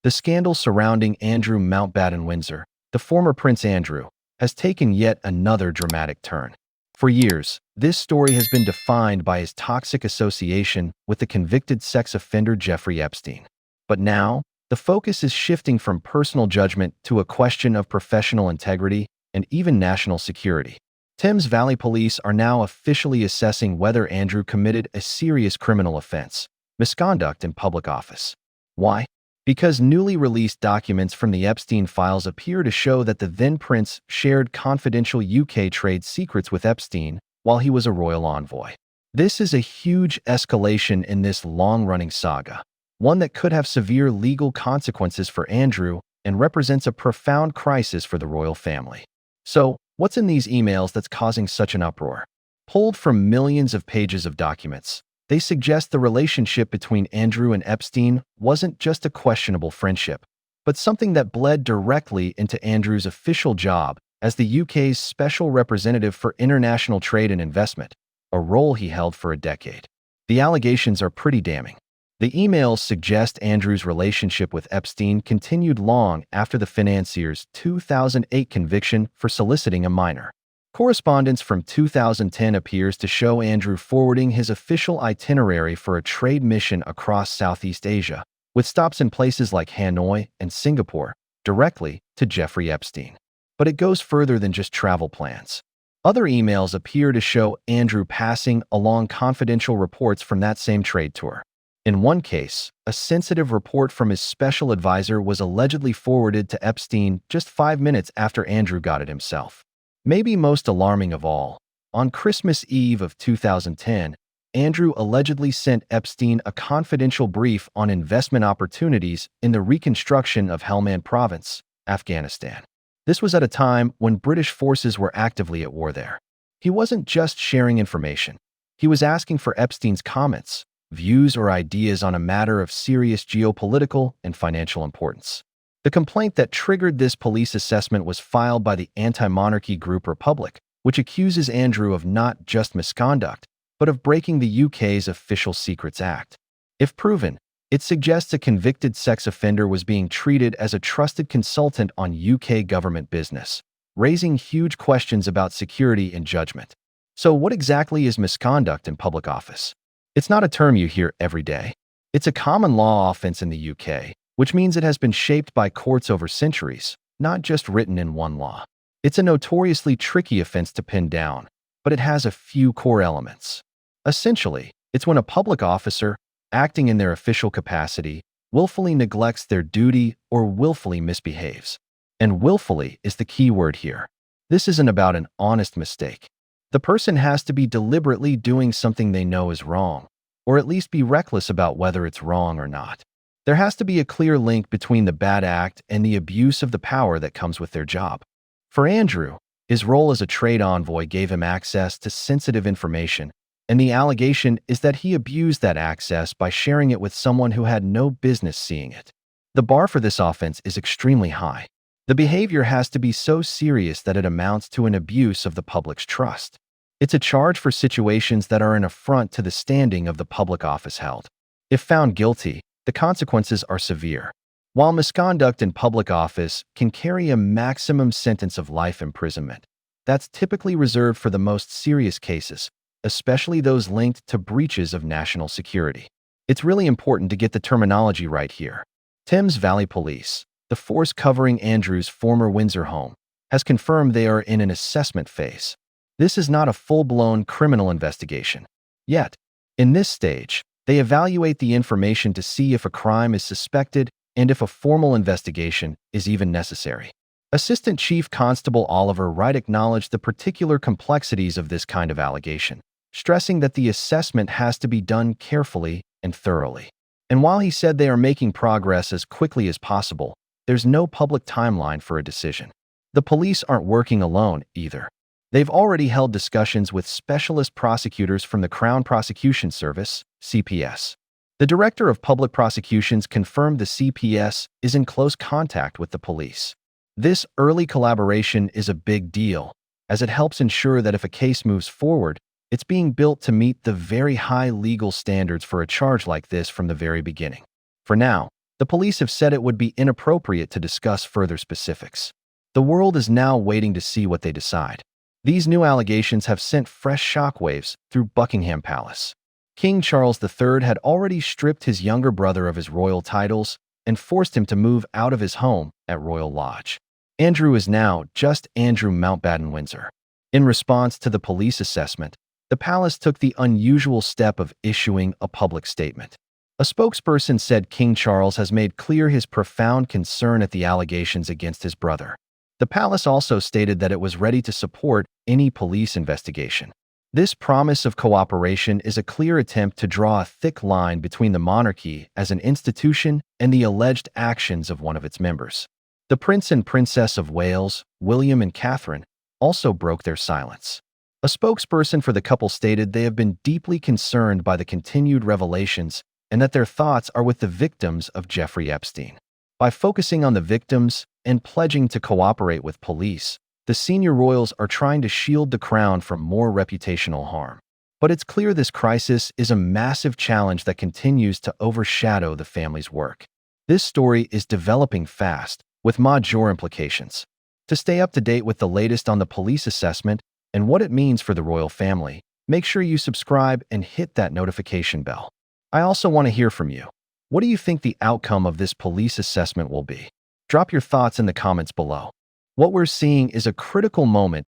The scandal surrounding Andrew Mountbatten-Windsor, the former Prince Andrew, has taken yet another dramatic turn. For years, this story has been defined by his toxic association with the convicted sex offender Jeffrey Epstein. But now, the focus is shifting from personal judgment to a question of professional integrity and even national security. Thames Valley Police are now officially assessing whether Andrew committed a serious criminal offense, misconduct in public office. Why? Because newly released documents from the Epstein files appear to show that the then prince shared confidential UK trade secrets with Epstein while he was a royal envoy. This is a huge escalation in this long-running saga, one that could have severe legal consequences for Andrew and represents a profound crisis for the royal family. So, what's in these emails that's causing such an uproar? Pulled from millions of pages of documents, they suggest the relationship between Andrew and Epstein wasn't just a questionable friendship, but something that bled directly into Andrew's official job as the UK's special representative for international trade and investment, a role he held for a decade. The allegations are pretty damning. The emails suggest Andrew's relationship with Epstein continued long after the financier's 2008 conviction for soliciting a minor. Correspondence from 2010 appears to show Andrew forwarding his official itinerary for a trade mission across Southeast Asia, with stops in places like Hanoi and Singapore, directly to Jeffrey Epstein. But it goes further than just travel plans. Other emails appear to show Andrew passing along confidential reports from that same trade tour. In one case, a sensitive report from his special advisor was allegedly forwarded to Epstein just 5 minutes after Andrew got it himself. Maybe most alarming of all, on Christmas Eve of 2010, Andrew allegedly sent Epstein a confidential brief on investment opportunities in the reconstruction of Helmand Province, Afghanistan. This was at a time when British forces were actively at war there. He wasn't just sharing information. He was asking for Epstein's comments, views, or ideas on a matter of serious geopolitical and financial importance. The complaint that triggered this police assessment was filed by the anti-monarchy group Republic, which accuses Andrew of not just misconduct, but of breaking the UK's Official Secrets Act. If proven, it suggests a convicted sex offender was being treated as a trusted consultant on UK government business, raising huge questions about security and judgment. So what exactly is misconduct in public office? It's not a term you hear every day. It's a common law offense in the UK, which means it has been shaped by courts over centuries, not just written in one law. It's a notoriously tricky offense to pin down, but it has a few core elements. Essentially, it's when a public officer, acting in their official capacity, willfully neglects their duty or willfully misbehaves. And willfully is the key word here. This isn't about an honest mistake. The person has to be deliberately doing something they know is wrong, or at least be reckless about whether it's wrong or not. There has to be a clear link between the bad act and the abuse of the power that comes with their job. For Andrew, his role as a trade envoy gave him access to sensitive information, and the allegation is that he abused that access by sharing it with someone who had no business seeing it. The bar for this offense is extremely high. The behavior has to be so serious that it amounts to an abuse of the public's trust. It's a charge for situations that are an affront to the standing of the public office held. If found guilty, the consequences are severe. While misconduct in public office can carry a maximum sentence of life imprisonment, that's typically reserved for the most serious cases, especially those linked to breaches of national security. It's really important to get the terminology right here. Thames Valley Police, the force covering Andrew's former Windsor home, has confirmed they are in an assessment phase. This is not a full-blown criminal investigation. Yet, in this stage, they evaluate the information to see if a crime is suspected and if a formal investigation is even necessary. Assistant Chief Constable Oliver Wright acknowledged the particular complexities of this kind of allegation, stressing that the assessment has to be done carefully and thoroughly. And while he said they are making progress as quickly as possible, there's no public timeline for a decision. The police aren't working alone either. They've already held discussions with specialist prosecutors from the Crown Prosecution Service, CPS. The director of public prosecutions confirmed the CPS is in close contact with the police. This early collaboration is a big deal, as it helps ensure that if a case moves forward, it's being built to meet the very high legal standards for a charge like this from the very beginning. For now, the police have said it would be inappropriate to discuss further specifics. The world is now waiting to see what they decide. These new allegations have sent fresh shockwaves through Buckingham Palace. King Charles III had already stripped his younger brother of his royal titles and forced him to move out of his home at Royal Lodge. Andrew is now just Andrew Mountbatten-Windsor. In response to the police assessment, the palace took the unusual step of issuing a public statement. A spokesperson said King Charles has made clear his profound concern at the allegations against his brother. The palace also stated that it was ready to support any police investigation. This promise of cooperation is a clear attempt to draw a thick line between the monarchy as an institution and the alleged actions of one of its members. The Prince and Princess of Wales, William and Catherine, also broke their silence. A spokesperson for the couple stated they have been deeply concerned by the continued revelations and that their thoughts are with the victims of Jeffrey Epstein. By focusing on the victims and pledging to cooperate with police, the senior royals are trying to shield the crown from more reputational harm. But it's clear this crisis is a massive challenge that continues to overshadow the family's work. This story is developing fast, with major implications. To stay up to date with the latest on the police assessment and what it means for the royal family, make sure you subscribe and hit that notification bell. I also want to hear from you. What do you think the outcome of this police assessment will be? Drop your thoughts in the comments below. What we're seeing is a critical moment